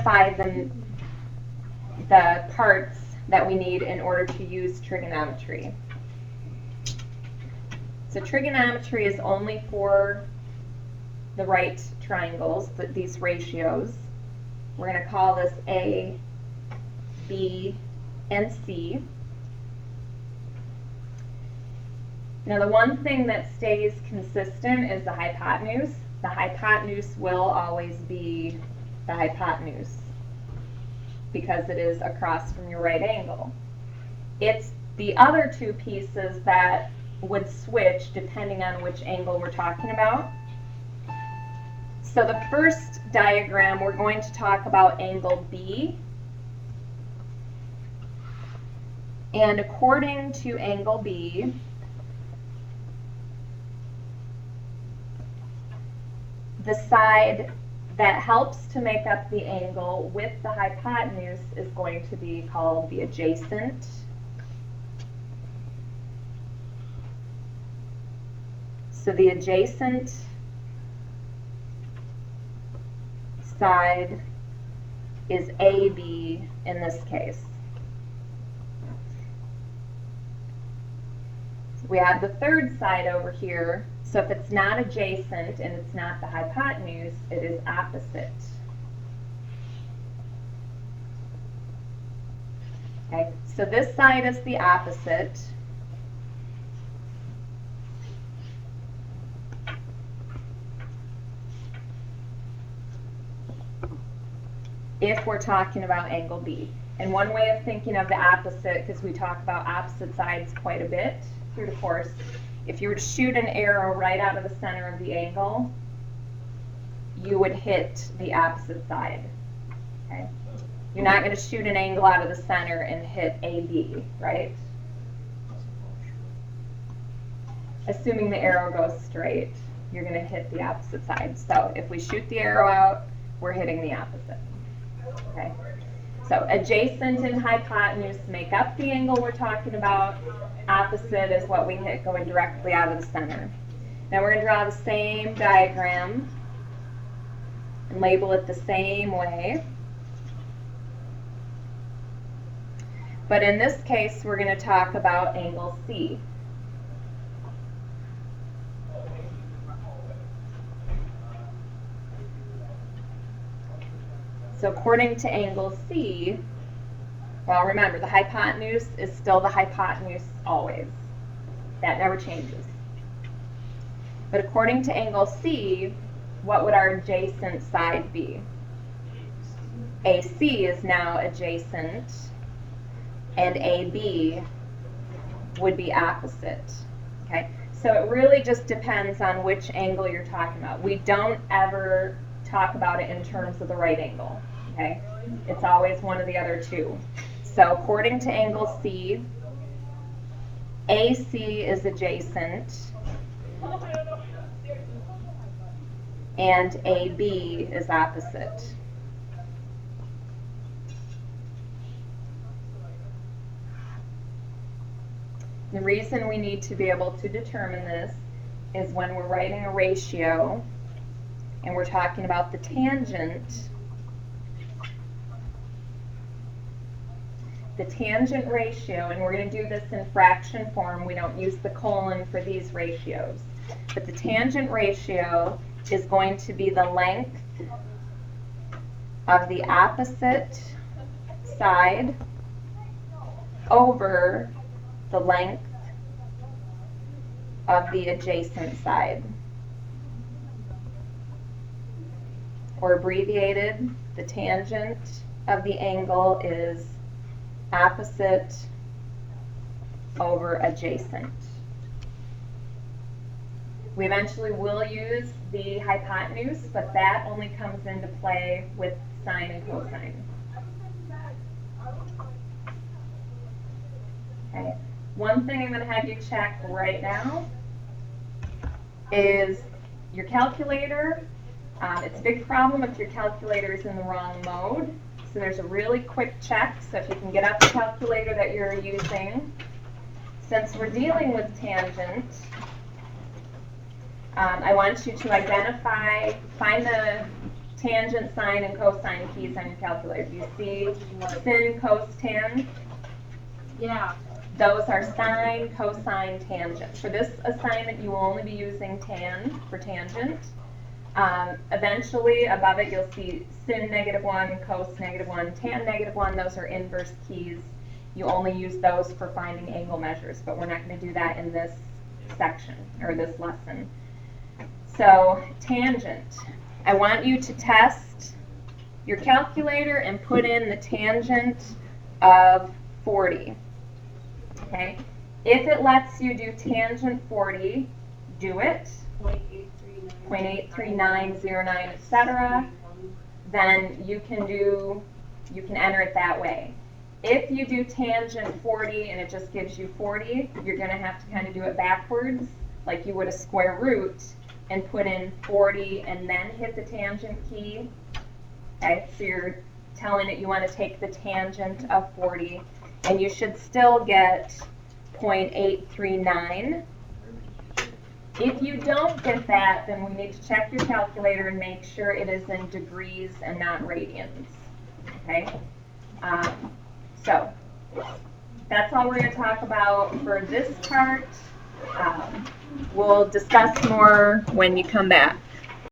identify the parts that we need in order to use trigonometry. So trigonometry is only for the right triangles, these ratios. We're going to call this A, B, and C. Now the one thing that stays consistent is the hypotenuse. The hypotenuse will always be the hypotenuse because it is across from your right angle. It's the other two pieces that would switch depending on which angle we're talking about. So the first diagram, we're going to talk about angle B. And according to angle B, the side that helps to make up the angle with the hypotenuse is going to be called the adjacent. So the adjacent side is AB in this case. We have the third side over here. So if it's not adjacent and it's not the hypotenuse, it is opposite. Okay, so this side is the opposite. If we're talking about angle B. And one way of thinking of the opposite, because we talk about opposite sides quite a bit through the course, if you were to shoot an arrow right out of the center of the angle, you would hit the opposite side. Okay? You're not going to shoot an angle out of the center and hit AB, right? Assuming the arrow goes straight, you're going to hit the opposite side. So if we shoot the arrow out, we're hitting the opposite. Okay? So adjacent and hypotenuse make up the angle we're talking about. Opposite is what we hit going directly out of the center. Now we're going to draw the same diagram and label it the same way. But in this case, we're going to talk about angle C. So according to angle C, well, remember, the hypotenuse is still the hypotenuse always. That never changes. But according to angle C, what would our adjacent side be? AC is now adjacent, and AB would be opposite. Okay? So it really just depends on which angle you're talking about. We don't ever talk about it in terms of the right angle. Okay? It's always one of the other two. So according to angle C, AC is adjacent and AB is opposite. The reason we need to be able to determine this is when we're writing a ratio and we're talking about the tangent. The tangent ratio, and we're going to do this in fraction form, we don't use the colon for these ratios, but the tangent ratio is going to be the length of the opposite side over the length of the adjacent side. Or abbreviated, the tangent of the angle is opposite over adjacent. We eventually will use the hypotenuse, but that only comes into play with sine and cosine. Okay. One thing I'm going to have you check right now is your calculator. It's a big problem if your calculator is in the wrong mode. So there's a really quick check. So if you can get up the calculator that you're using. Since we're dealing with tangent, I want you to find the tangent, sine, and cosine keys on your calculator. Do you see sin, cos, tan? Yeah. Those are sine, cosine, tangent. For this assignment, you will only be using tan for tangent. Eventually, above it, you'll see sin -1, cos -1, tan -1. Those are inverse keys. You only use those for finding angle measures, but we're not going to do that in this section or this lesson. So, tangent. I want you to test your calculator and put in the tangent of 40. Okay? If it lets you do tangent 40, do it. 0.83909, etc. Then you can enter it that way. If you do tangent 40 and it just gives you 40, you're going to have to kind of do it backwards, like you would a square root, and put in 40 and then hit the tangent key. Okay, so you're telling it you want to take the tangent of 40, and you should still get 0.839. If you don't get that, then we need to check your calculator and make sure it is in degrees and not radians. Okay? So, that's all we're going to talk about for this part. We'll discuss more when you come back.